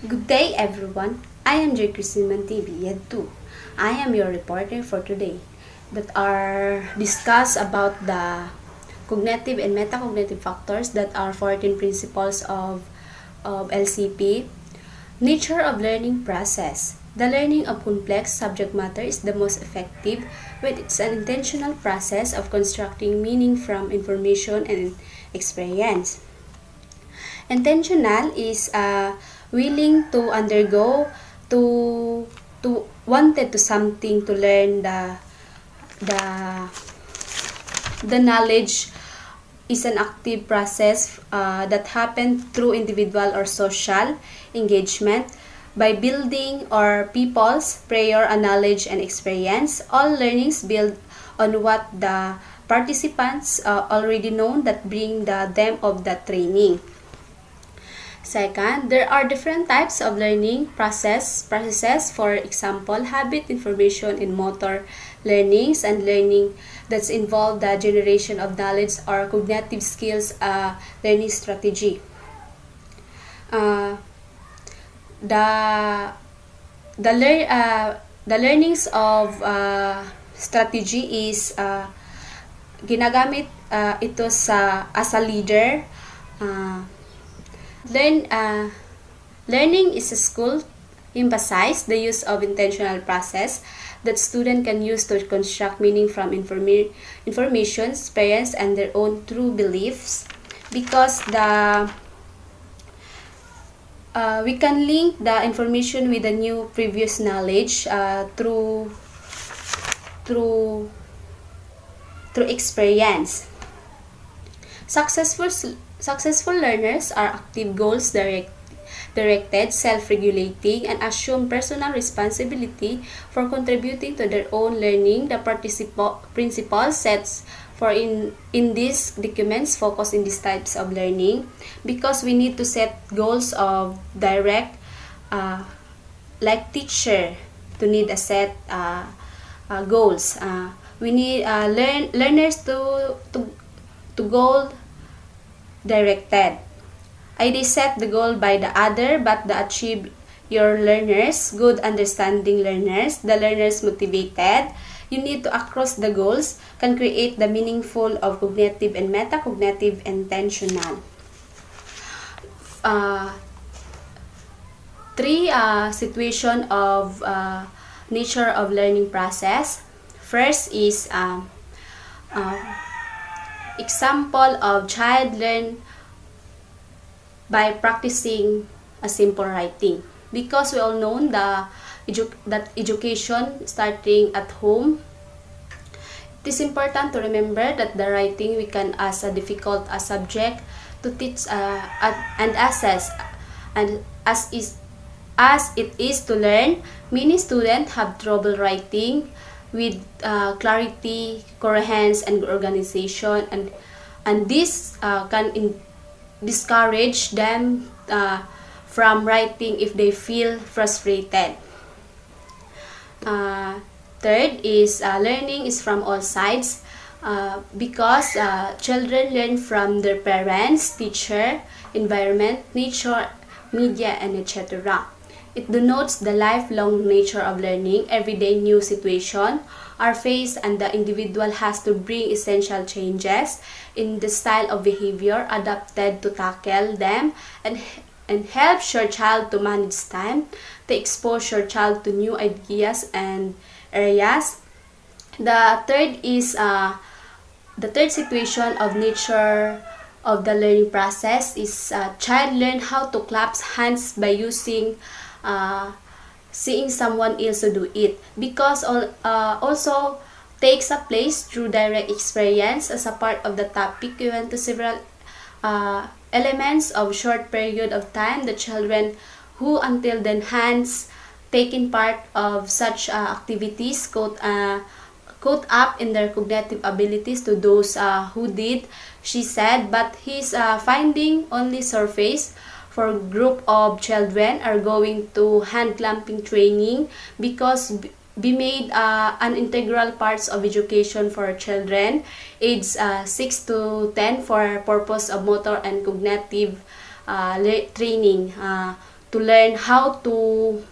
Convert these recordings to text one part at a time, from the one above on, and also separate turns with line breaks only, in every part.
Good day, everyone. I am J. Christiman TV, Yed 2. I am your reporter for today that are discuss about the cognitive and metacognitive factors that are 14 principles of LCP. Nature of learning process. The learning of complex subject matter is the most effective when it's an intentional process of constructing meaning from information and experience. Intentional is willing to undergo, to wanted to something to learn the the knowledge is an active process that happens through individual or social engagement by building or people's prior knowledge and experience. All learnings build on what the participants already know that bring them of the training. Second, there are different types of learning processes, for example, habit, information, and motor learnings, and learning that's involved the generation of knowledge or cognitive skills learning strategy. The learnings of strategy is ginagamit ito as a leader. Learning is a school emphasize the use of intentional process that student can use to construct meaning from information, experience, and their own true beliefs, because we can link the information with the new previous knowledge through experience. Successful learners are active, goals-directed, self-regulating, and assume personal responsibility for contributing to their own learning. The principal sets for in these documents focus in these types of learning, because we need to set goals of direct, like teacher to need a set goals. We need learners to goal directed. They set the goal by the other, but the achieve your learners, good understanding learners, the learners motivated. You need to across the goals can create the meaningful of cognitive and metacognitive intentional. Three situation of nature of learning process. First is example of child learn by practicing a simple writing, because we all know that education starting at home. It is important to remember that the writing we can as a difficult subject to teach and assess, and as it is to learn. Many students have trouble writing with clarity, coherence, and organization, and this can discourage them from writing if they feel frustrated. Third is learning is from all sides, because children learn from their parents, teacher, environment, nature, media, and etc. It denotes the lifelong nature of learning. Everyday new situations are faced, and the individual has to bring essential changes in the style of behavior adapted to tackle them, and help your child to manage time, to expose your child to new ideas and areas. The third is the third situation of nature of the learning process is child learn how to clap hands by using seeing someone else to do it, because also takes a place through direct experience. As a part of the topic, we went to several elements of short period of time. The children who until then hands taking part of such activities caught up in their cognitive abilities to those who did, she said, but his finding only surface for group of children are going to hand clamping training, because be made an integral parts of education for children age 6 to 10 for purpose of motor and cognitive training learn how to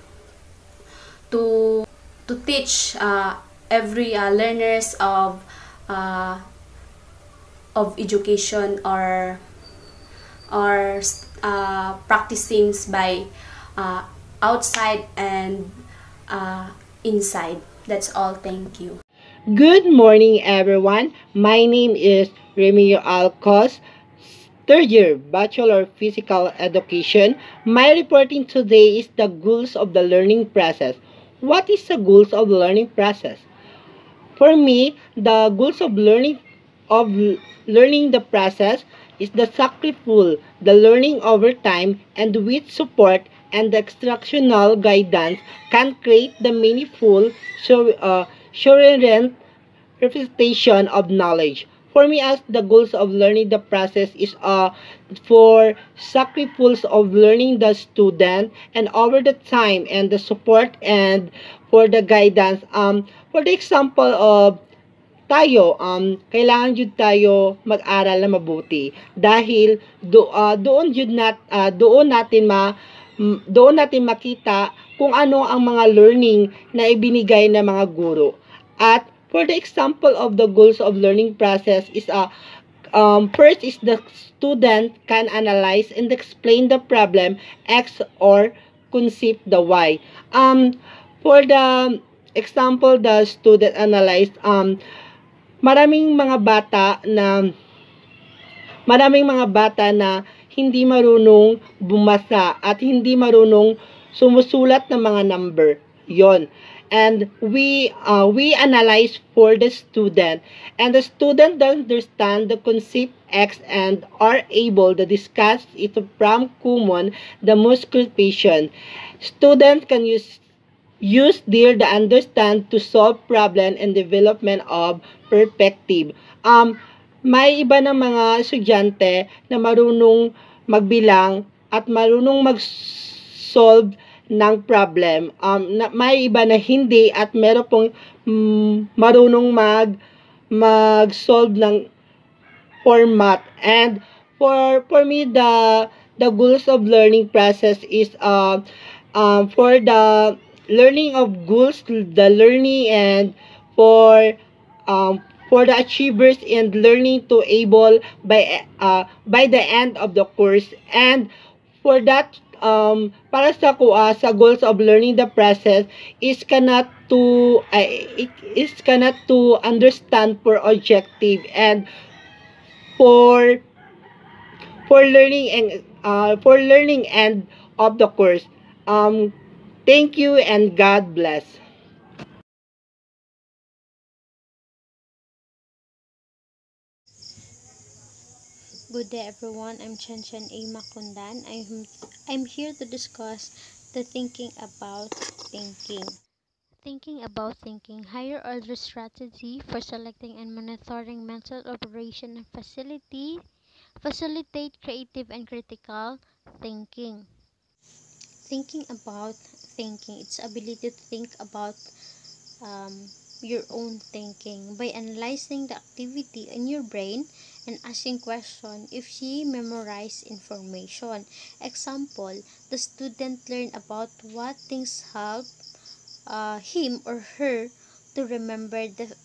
teach every learners uh, of education or practicing by outside and inside. That's all. Thank you.
Good morning, everyone. My name is Remio Alcos, third year Bachelor of Physical Education. My reporting today is the goals of the learning process. What is the goals of the learning process? For me, the goals of learning the process is the successful, the learning over time, and with support and the instructional guidance can create the meaningful, coherent representation of knowledge. For me, as the goals of learning the process is for sacrifice of learning the student and over the time and the support and for the guidance. For the example of tayo, kailangan jud tayo mag-aral na mabuti dahil doon natin makita kung ano ang mga learning na ibinigay ng mga guro. At for the example of the goals of learning process is first is the student can analyze and explain the problem X or concept the Y. For the example, the student analyze maraming mga bata na hindi marunong bumasa at hindi marunong sumusulat ng mga number. Yon. And we analyze for the student, and the student does understand the concept X and are able to discuss it from common the most patient. Students can use their the understand to solve problem and development of perspective. May iba ng mga estudyante na marunong magbilang at marunong mag-solve ng problem. May iba na hindi at meron pong marunong mag-solve ng format. And for me, the goals of learning process is for the learning of goals, the learning and for for the achievers and learning to able by the end of the course. And for that para sa goals of learning the process is it is cannot to understand for objective and for for learning end of the course. Thank you and God bless.
Good day everyone, I'm Chen A. Makundan. I'm here to discuss the Thinking about thinking, higher order strategy for selecting and monitoring mental operation and facilitate creative and critical thinking. Thinking about thinking, its ability to think about um, your own thinking by analyzing the activity in your brain and asking questions if she memorized information. Example, the student learned about what things help him or her to remember the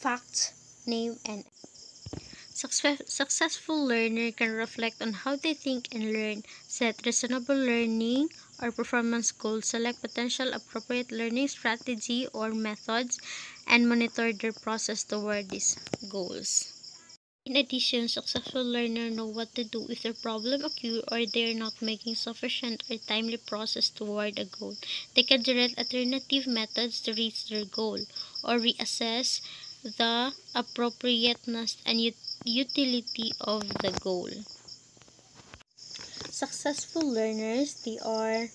facts, name, and successful learner can reflect on how they think and learn, set reasonable learning or performance goals, select potential appropriate learning strategy or methods, and monitor their process toward these goals. In addition, successful learners know what to do if a problem occurs or they are not making sufficient or timely progress toward a goal. They can direct alternative methods to reach their goal or reassess the appropriateness and utility of the goal. Successful learners, they are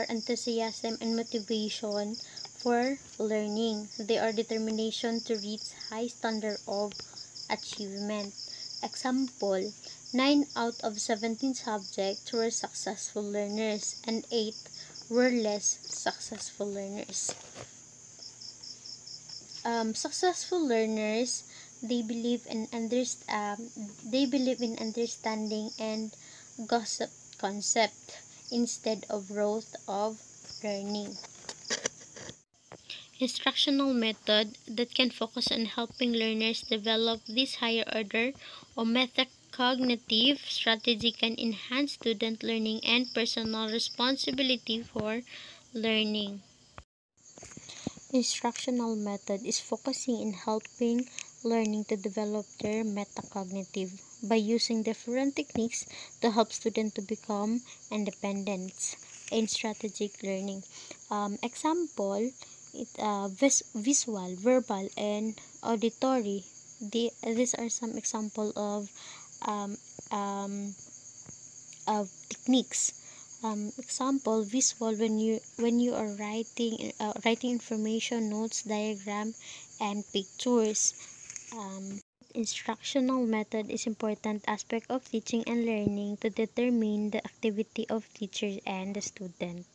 enthusiasm and motivation for learning. They are determination to reach high standard of achievement. Example, 9 out of 17 subjects were successful learners and 8 were less successful learners. Successful learners, They believe in understanding and gossip concept instead of growth of learning. Instructional method that can focus on helping learners develop this higher order or metacognitive strategy can enhance student learning and personal responsibility for learning. Instructional method is focusing in helping learning to develop their metacognitive by using different techniques to help students to become independent in strategic learning. Example, visual, verbal, and auditory. These are some example um, um, techniques. Example, visual, when you are writing information, notes, diagram, and pictures. Instructional method is important aspect of teaching and learning to determine the activity of teachers and the student.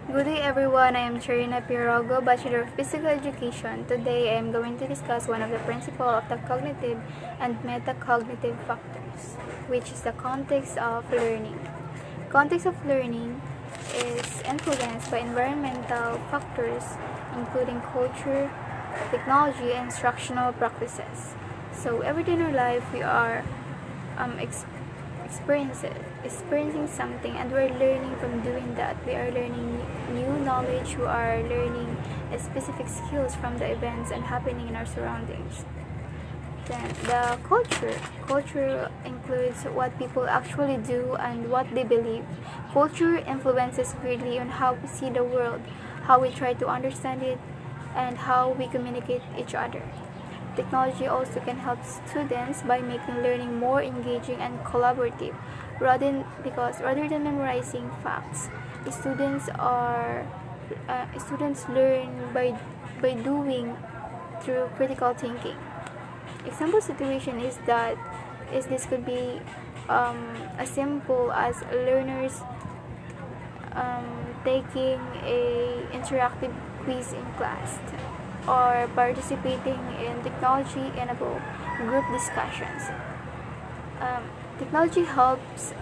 Good day everyone, I am Charina Pirogo, Bachelor of Physical Education. Today I am going to discuss one of the principles of the cognitive and metacognitive factors, which is the context of learning. Context of learning is influenced by environmental factors including culture, technology, and instructional practices. So every day in our life we are experiencing something, and we're learning from doing that. We are learning new knowledge, we are learning specific skills from the events and happening in our surroundings. Then the culture includes what people actually do and what they believe. Culture influences greatly on how we see the world, how we try to understand it, and how we communicate each other. Technology also can help students by making learning more engaging and collaborative. Rather than memorizing facts, students learn by doing through critical thinking. Example situation is this could be as simple as learners taking a interactive quiz in class, or participating in technology-enabled group discussions. Technology helps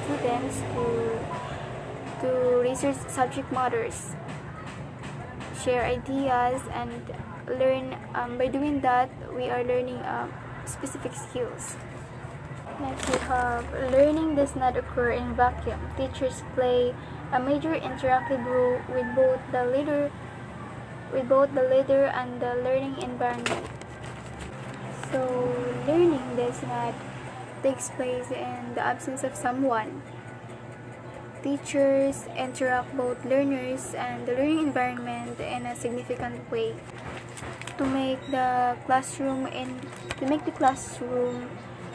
students to research subject matters, share ideas, and learn. By doing that, we are learning specific skills. Next, we have learning does not occur in vacuum. Teachers play a major interactive role with both the leader and the learning environment. So learning does not takes place in the absence of someone. Teachers interact both learners and the learning environment in a significant way to make the classroom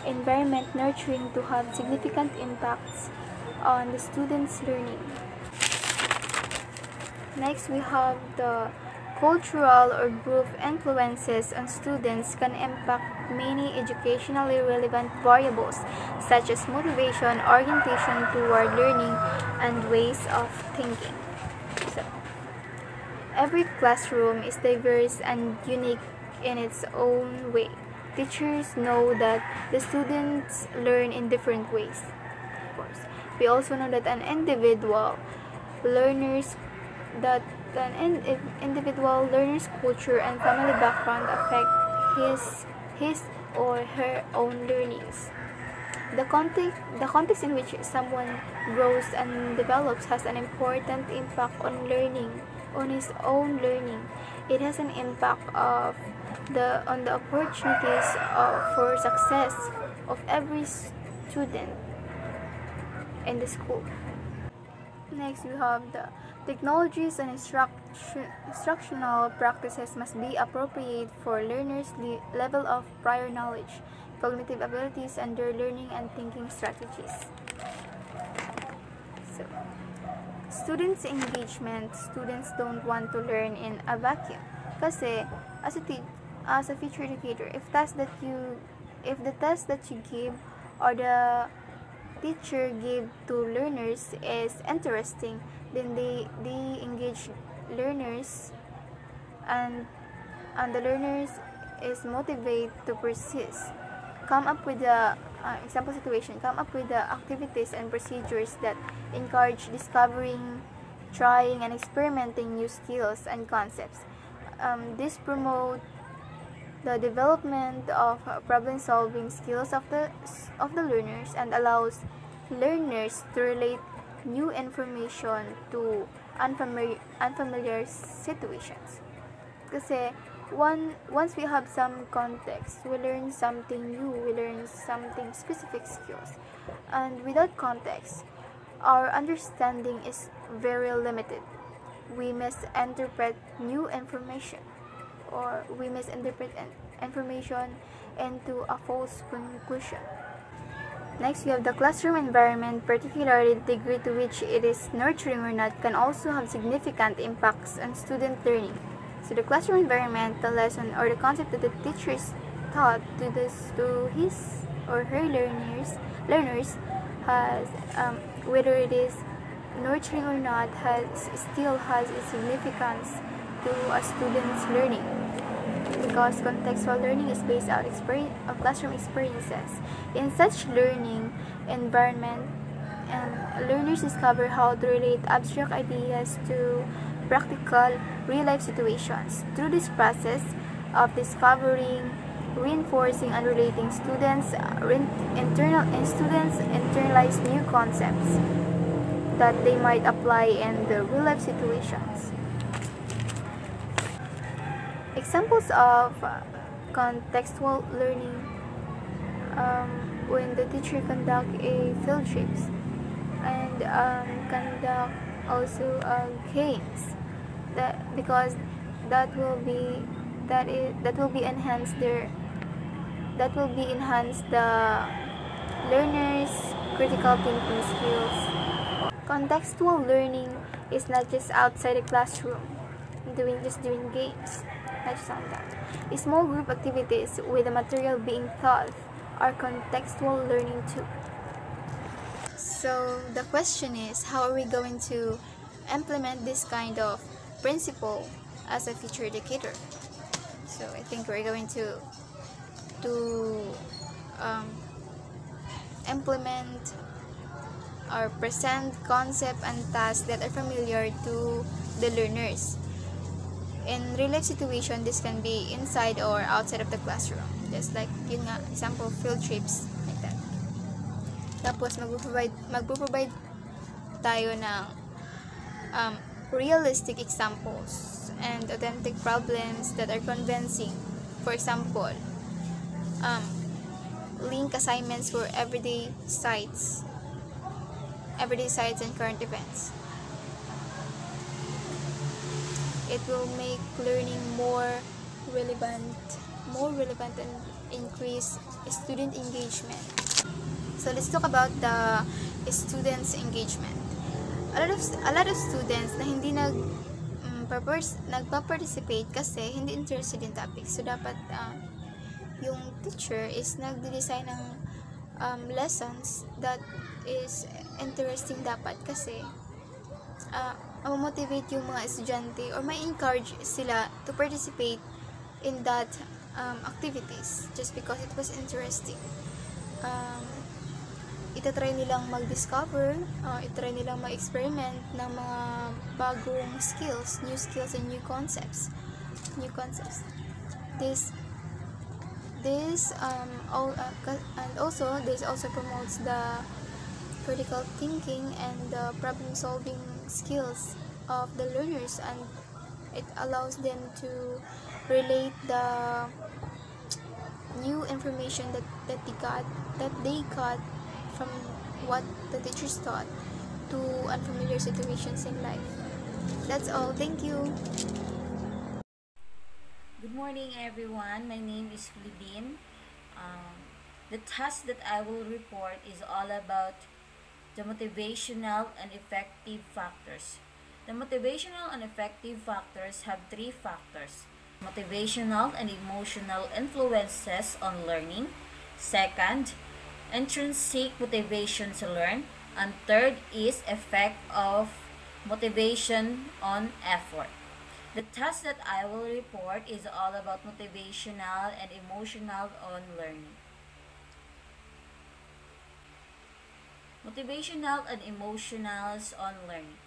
environment nurturing, to have significant impacts on the students' learning. Next, we have the cultural or group influences on students can impact many educationally relevant variables such as motivation, orientation toward learning, and ways of thinking. So, every classroom is diverse and unique in its own way. Teachers know that the students learn in different ways. Of course, we also know that an individual learner's culture and family background affect his or her own learnings. The context in which someone grows and develops has an important impact on his own learning. It has an impact on the opportunities for success of every student in the school. Next, we have the technologies and instructional practices must be appropriate for learners' level of prior knowledge, cognitive abilities, and their learning and thinking strategies. So, students' engagement. Students don't want to learn in a vacuum. Kasi, as a future educator, if the test that you give or the teacher give to learners is interesting, then they engage learners, and the learners is motivated to persist. Come up with the example situation. Come up with the activities and procedures that encourage discovering, trying, and experimenting new skills and concepts. This promote the development of problem-solving skills of the learners and allows learners to relate new information to unfamiliar situations. Kasi once we have some context, we learn something new, we learn something specific skills. And without context, our understanding is very limited. We misinterpret new information, or we misinterpret information into a false conclusion. Next, we have the classroom environment, particularly the degree to which it is nurturing or not, can also have significant impacts on student learning. So the classroom environment, the lesson or the concept that the teacher is taught to his or her learners has, whether it is nurturing or not, still has its significance to a student's learning, because contextual learning is based out of classroom experiences. In such learning environment, learners discover how to relate abstract ideas to practical real-life situations. Through this process of discovering, reinforcing, and relating, students internalize new concepts that they might apply in the real-life situations. Examples of contextual learning, when the teacher conduct a field trips and conduct also games, because that will enhance the learners' critical thinking skills. Contextual learning is not just outside the classroom, doing games, not just on that. Small group activities with the material being taught are contextual learning too. So the question is, how are we going to implement this kind of principle as a future educator? So I think we're going to implement or present concept and tasks that are familiar to the learners. In real-life situation, this can be inside or outside of the classroom. Just like, yun nga, example, field trips, like that. Tapos, magpo-provide tayo ng realistic examples and authentic problems that are convincing. For example, link assignments for everyday sites and current events. It will make learning more relevant and increase student engagement. So let's talk about the students' engagement. A lot of students na hindi nagpa-participate kasi hindi interested in topic. So dapat yung teacher is nagde-design ng lessons that is interesting dapat, kasi motivate yung mga estudyante or may encourage sila to participate in that activities just because it was interesting. Itatry nilang mag-discover, itatry nilang mag-experiment ng mga bagong skills, new skills and new concepts. This also promotes the critical thinking and the problem-solving skills of the learners, and it allows them to relate the new information that they got from what the teachers taught to unfamiliar situations in life. That's all. Thank you.
Good morning, everyone. My name is Lidin. The task that I will report is all about the motivational and effective factors. The motivational and effective factors have three factors: motivational and emotional influences on learning. Second, intrinsic motivation to learn. And third is effect of motivation on effort. The task that I will report is all about motivational and emotional on learning. Motivational and emotionals on learning.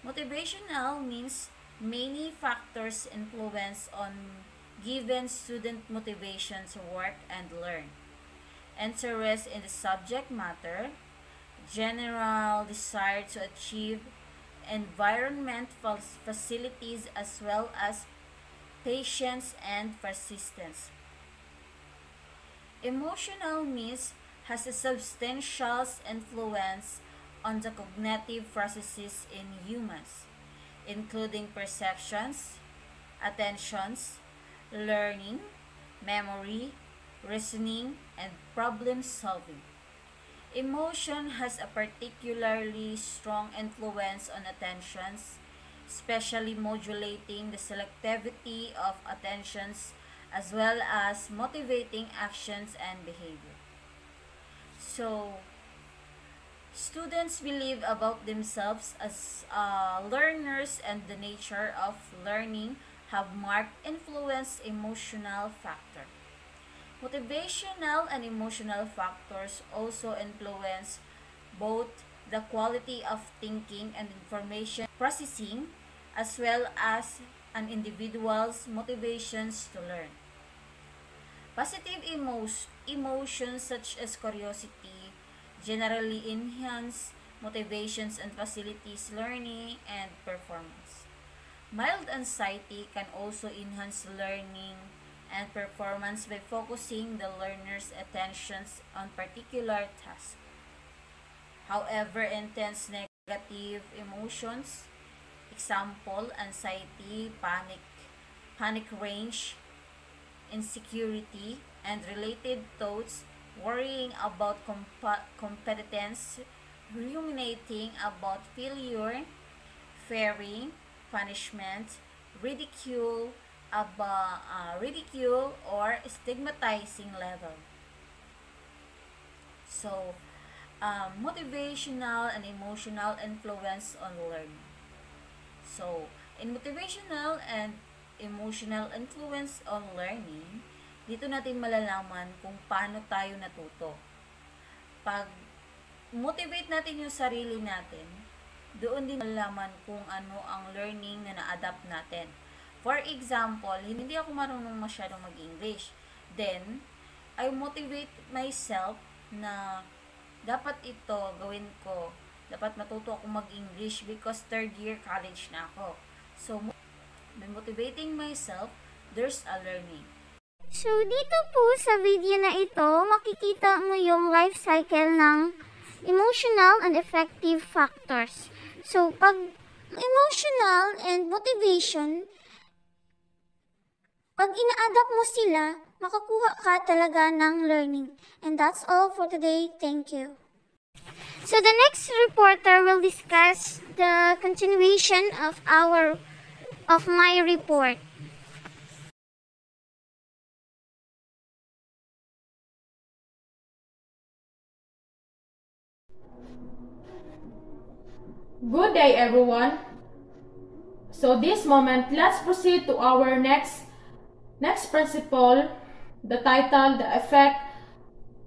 Motivational means many factors influence on given student motivation to work and learn. Interest in the subject matter, general desire to achieve environment facilities, as well as patience and persistence. Emotional means has a substantial influence on the cognitive processes in humans, including perceptions, attentions, learning, memory, reasoning, and problem solving. Emotion has a particularly strong influence on attentions, especially modulating the selectivity of attentions as well as motivating actions and behavior. So, students believe about themselves as learners, and the nature of learning have marked influence emotional factor. Motivational and emotional factors also influence both the quality of thinking and information processing, as well as an individual's motivations to learn. Positive emotions such as curiosity generally enhance motivations and facilities learning and performance. Mild anxiety can also enhance learning and performance by focusing the learner's attentions on particular tasks. However, intense negative emotions, example, anxiety, panic range, insecurity, and related thoughts, worrying about competence, ruminating about failure, fearing punishment, ridicule or stigmatizing level. So, motivational and emotional influence on learning. So, in motivational and emotional influence on learning, dito natin malalaman kung paano tayo natuto. Pag motivate natin yung sarili natin, doon din malalaman kung ano ang learning na na-adapt natin. For example, hindi ako marunong masyadong mag-English. Then, I motivate myself na dapat ito gawin ko. Dapat matuto ako mag-English because third year college na ako. So, by motivating myself, there's a learning.
So, dito po sa video na ito, makikita mo yung life cycle ng emotional and affective factors. So, pag emotional and motivation, pag ina-adapt mo sila, makakuha ka talaga ng learning. And that's all for today. Thank you. So, the next reporter will discuss the continuation of my report.
Good day, everyone. So this moment, let's proceed to our next principle, the title, the effect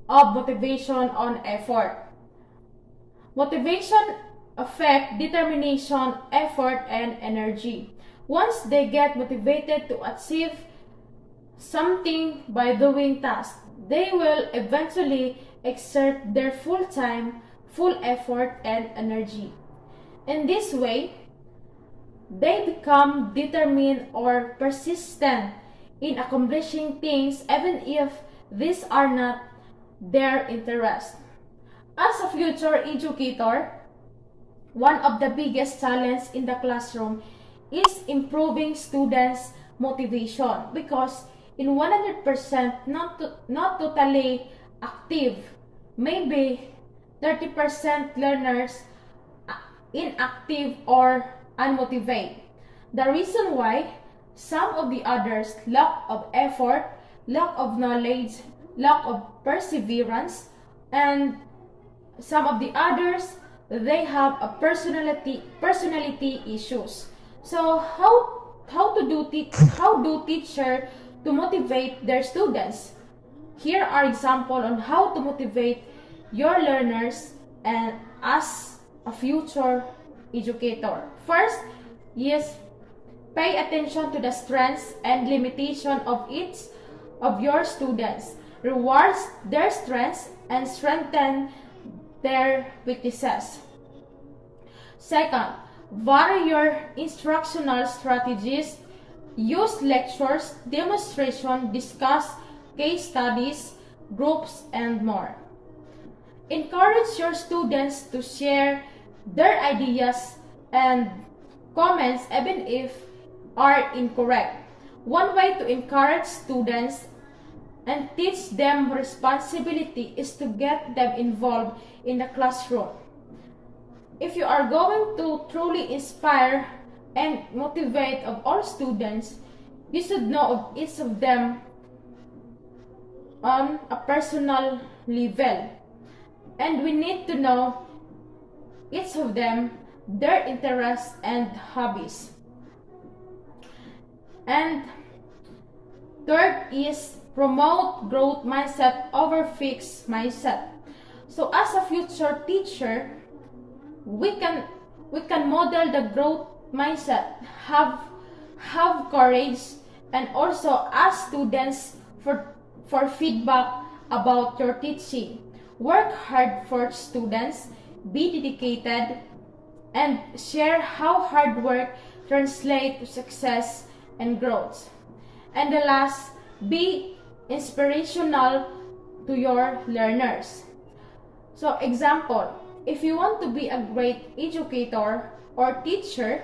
of motivation on effort. Motivation affect determination, effort, and energy. Once they get motivated to achieve something by doing tasks, they will eventually exert their full time, full effort, and energy. In this way, they become determined or persistent in accomplishing things even if these are not their interest. As a future educator, one of the biggest challenges in the classroom is improving students' motivation, because in 100% not totally active, maybe 30% learners inactive or unmotivated. The reason why: some of the others lack of effort, lack of knowledge, lack of perseverance, and some of the others they have a personality issues. So how do teacher to motivate their students? Here are examples on how to motivate your learners and as a future educator. First is pay attention to the strengths and limitation of each of your students. Rewards their strengths and strengthen their weaknesses. Second, vary your instructional strategies. Use lectures, demonstration, discuss case studies, groups, and more. Encourage your students to share their ideas and comments even if are incorrect. One way to encourage students and teach them responsibility is to get them involved in the classroom. If you are going to truly inspire and motivate of all students, you should know of each of them on a personal level. And we need to know each of them, their interests and hobbies. And third is promote growth mindset over fixed mindset. So as a future teacher, we can model the growth mindset, have courage, and also ask students for feedback about your teaching. Work hard for students, be dedicated, and share how hard work translates to success and growth. And the last, be inspirational to your learners. So example, if you want to be a great educator or teacher,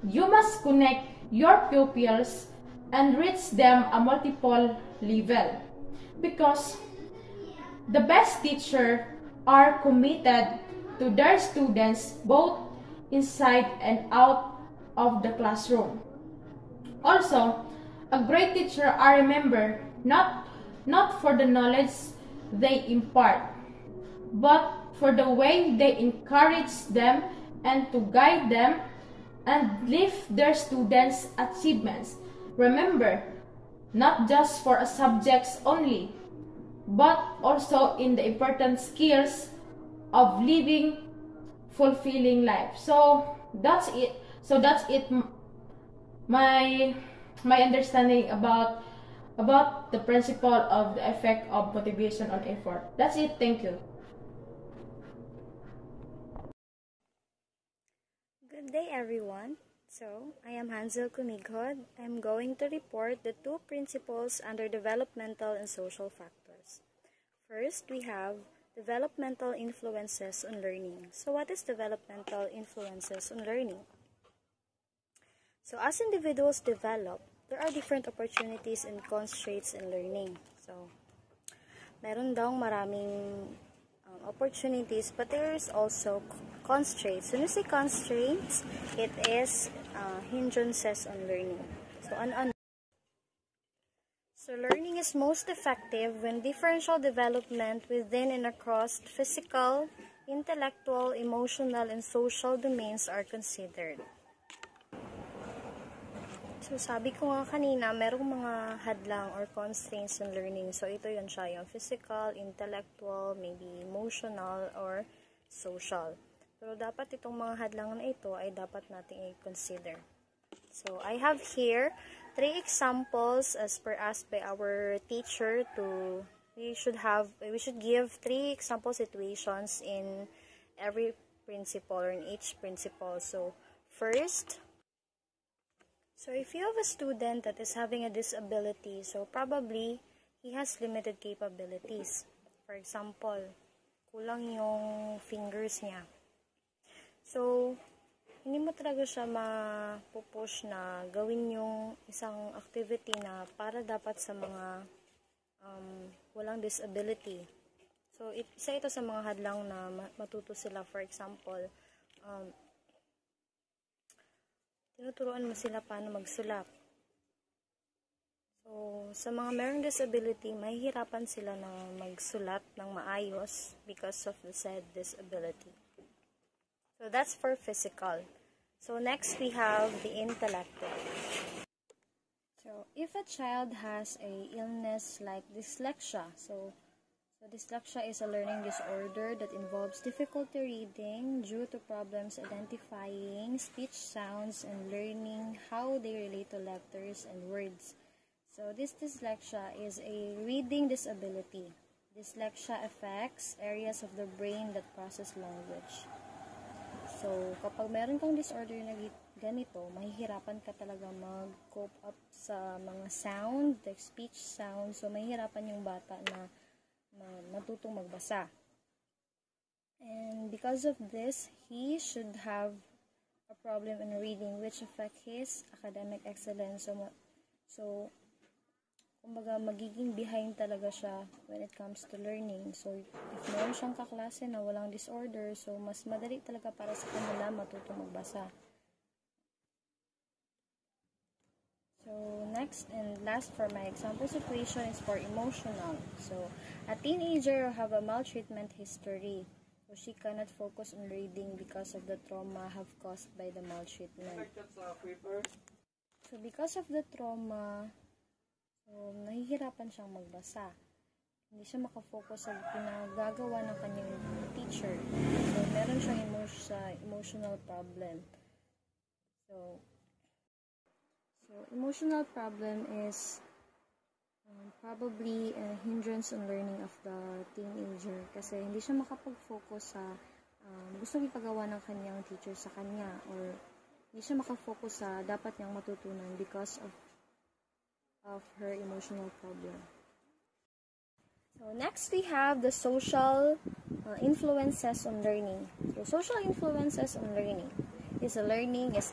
you must connect your pupils and reach them a multiple level. Because the best teachers are committed to their students both inside and out of the classroom. Also, a great teacher are remembered not for the knowledge they impart, but for the way they encourage them and to guide them and lift their students' achievements. Remember, not just for a subjects only, but also in the important skills of living fulfilling life. So that's it. My understanding about the principle of the effect of motivation on effort. That's it. Thank you.
Good day, everyone. So, I am Hansel Comighod. I'm going to report the two principles under developmental and social factors. First, we have developmental influences on learning. So, what is developmental influences on learning? So, as individuals develop, there are different opportunities and constraints in learning. So, meron daw maraming opportunities, but there is also constraints. When you say constraints, it is hindrances on learning. So learning is most effective when differential development within and across physical, intellectual, emotional, and social domains are considered. So sabi ko nga kanina, merong mga hadlang or constraints in learning. So ito yun siya, yung physical, intellectual, maybe emotional, or social. Pero dapat itong mga hadlang na ito ay dapat nating i-consider. So I have here 3 examples as per asked by our teacher we should give 3 example situations in every principle or in each principle. So first, so if you have a student that is having a disability, so probably he has limited capabilities. For example, kulang yung fingers niya. So, hindi mo talaga siya mapupush na gawin yung isang activity na para dapat sa mga walang disability. So, isa ito sa mga hadlang na matuto sila. For example, tinuturuan mo sila paano magsulat. So, sa mga mayroong disability, mahihirapan sila na magsulat ng maayos because of the said disability. So that's for physical. So next we have the intellectual. So if a child has a illness like dyslexia, so dyslexia is a learning disorder that involves difficulty reading due to problems identifying speech sounds and learning how they relate to letters and words. So this dyslexia is a reading disability. Dyslexia affects areas of the brain that process language. So, kapag meron kang disorder na ganito, mahihirapan ka talaga mag-cope up sa mga sound, like speech sound. So, mahihirapan yung bata na matutong magbasa. And because of this, he should have a problem in reading which affect his academic excellence. So kumbaga, magiging behind talaga siya when it comes to learning. So, if meron siyang kaklase na walang disorder, so mas madali talaga para sa kanila matutong magbasa. So, next and last for my example situation is for emotional. So, a teenager will have a maltreatment history. So, she cannot focus on reading because of the trauma have caused by the maltreatment. So, because of the trauma, so, nahihirapan siyang magbasa. Hindi siya makafocus sa pinagagawa ng kanyang teacher. So, meron siyang emotional problem. So emotional problem is probably a hindrance on learning of the teenager. Kasi hindi siya makapag-focus sa gusto ipagawa ng kanyang teacher sa kanya. Or hindi siya makafocus sa dapat niyang matutunan because of her emotional problem. So next we have the social influences on learning. So social influences on learning is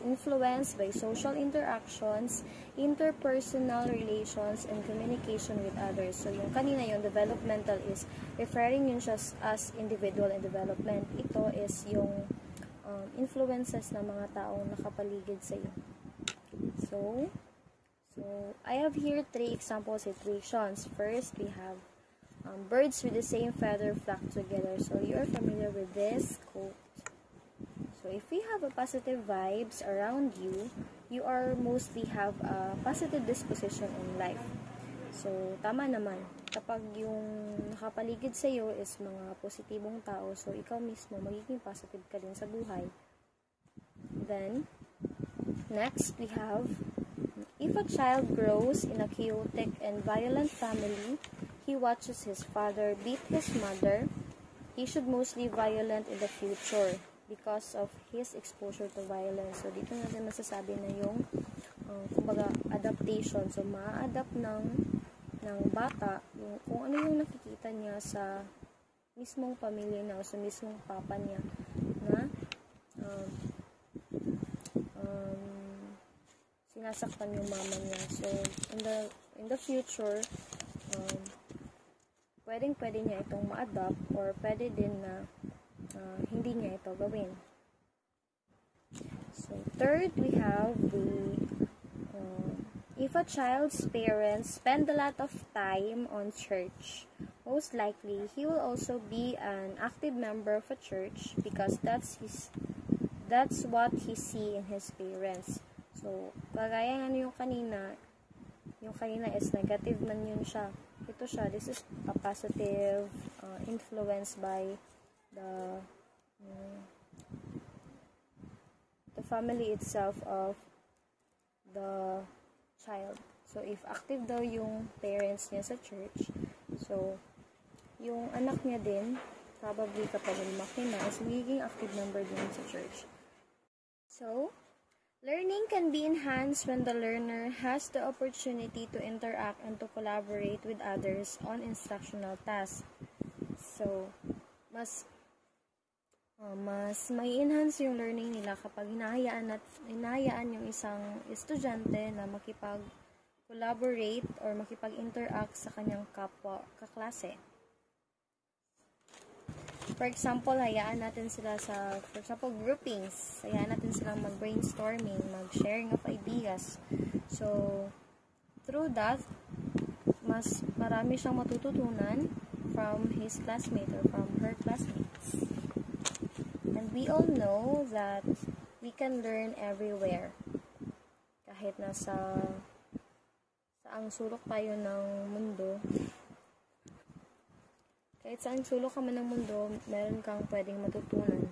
influenced by social interactions, interpersonal relations, and communication with others. So yung kanina yung developmental is referring yun siya as individual and development. Ito is yung influences ng mga taong nakapaligid sa iyo. So, I have here 3 example situations. First, we have birds with the same feather flock together. So, you're familiar with this quote. So, if we have a positive vibes around you, you are mostly have a positive disposition in life. So, tama naman. Kapag yung nakapaligid sa iyo is mga positibong tao, so ikaw mismo magiging positive ka din sa buhay. Then, next, we have if a child grows in a chaotic and violent family, he watches his father beat his mother, he should mostly violent in the future because of his exposure to violence. So, dito natin masasabi na yung kumbaga, adaptation. So, ma-adapt ng bata yung, kung ano yung nakikita niya sa mismong pamilya niya o sa mismong papa niya na sinasaktan yung mama niya. So, in the future, pwede niya itong ma-adapt or pwede din na hindi niya ito gawin. So, third, we have if a child's parents spend a lot of time on church, most likely, he will also be an active member of a church because that's what he see in his parents. So, kagaya nga yung kanina is negative man yun siya. Ito siya, this is a positive influence by the family itself of the child. So, if active daw yung parents niya sa church, so, yung anak niya din, probably kapag lumaki na, is magiging active member din sa church. So, learning can be enhanced when the learner has the opportunity to interact and to collaborate with others on instructional tasks. So, mas may enhance yung learning nila kapag hinahayaan yung isang estudyante na makipag-collaborate or makipag-interact sa kanyang kapwa kaklase. For example, hayaan natin sila for example, groupings. Hayaan natin silang mag-brainstorming, mag-sharing of ideas. So, through that, mas marami siyang matututunan from his classmate or from her classmates. And we all know that we can learn everywhere. Kahit nasa saang sulok tayo ng mundo, kahit saan sulok ka man ng mundo, meron kang pwedeng matutunan.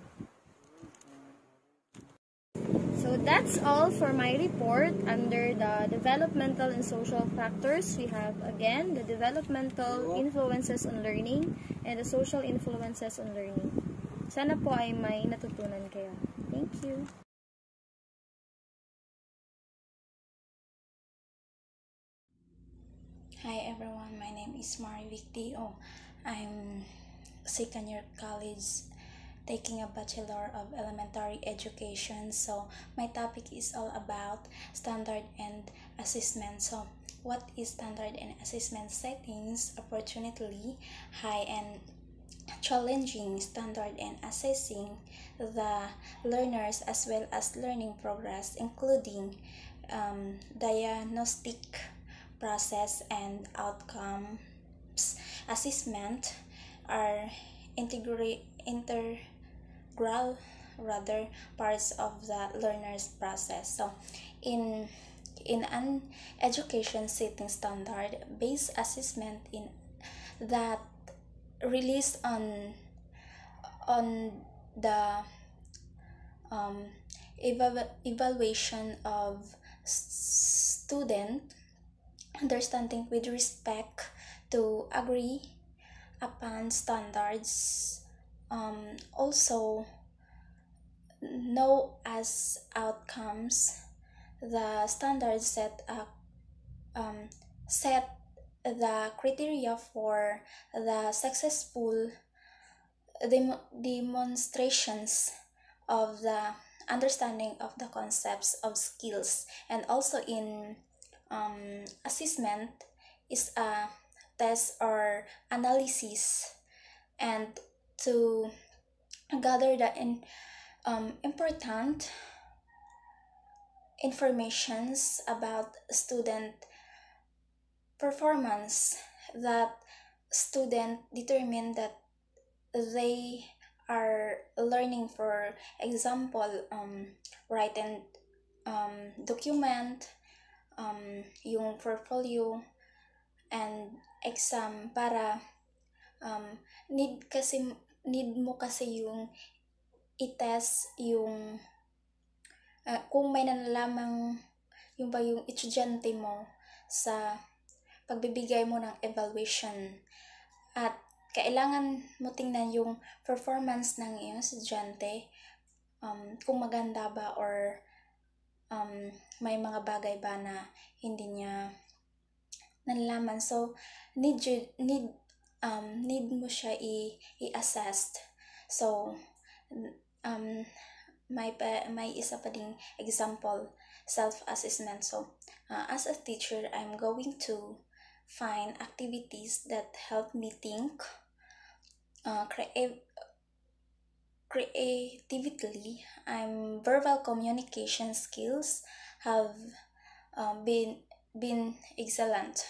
So that's all for my report. Under the developmental and social factors, we have again the developmental influences on learning and the social influences on learning. Sana po ay may natutunan kayo. Thank you.
Hi everyone, my name is Mari Victi. I'm second year college taking a Bachelor of Elementary Education. So my topic is all about standard and assessment. So what is standard and assessment settings? Opportunity, high and challenging standard and assessing the learners as well as learning progress, including diagnostic process and outcomes assessment are integral parts of the learner's process. So in an education setting, standard based assessment in that released on the evaluation of student understanding with respect to agree upon standards, also know as outcomes. The standards set the criteria for the successful demonstrations of the understanding of the concepts of skills. And also in assessment is a test or analysis and to gather the important informations about student performance that student determine that they are learning. For example, write and document, yung portfolio and exam para need mo kasi yung i-test yung kung may nalalamang yung estudyante mo sa pagbibigay mo ng evaluation, at kailangan mo tingnan yung performance ng iyong estudyante, kung maganda ba or may mga bagay ba na hindi niya nalalaman. So need mo siya i-assess. So may isa pa ding example, self-assessment. So as a teacher, I'm going to find activities that help me think creatively. Verbal communication skills have been excellent.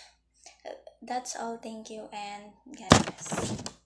That's all. Thank you and God bless.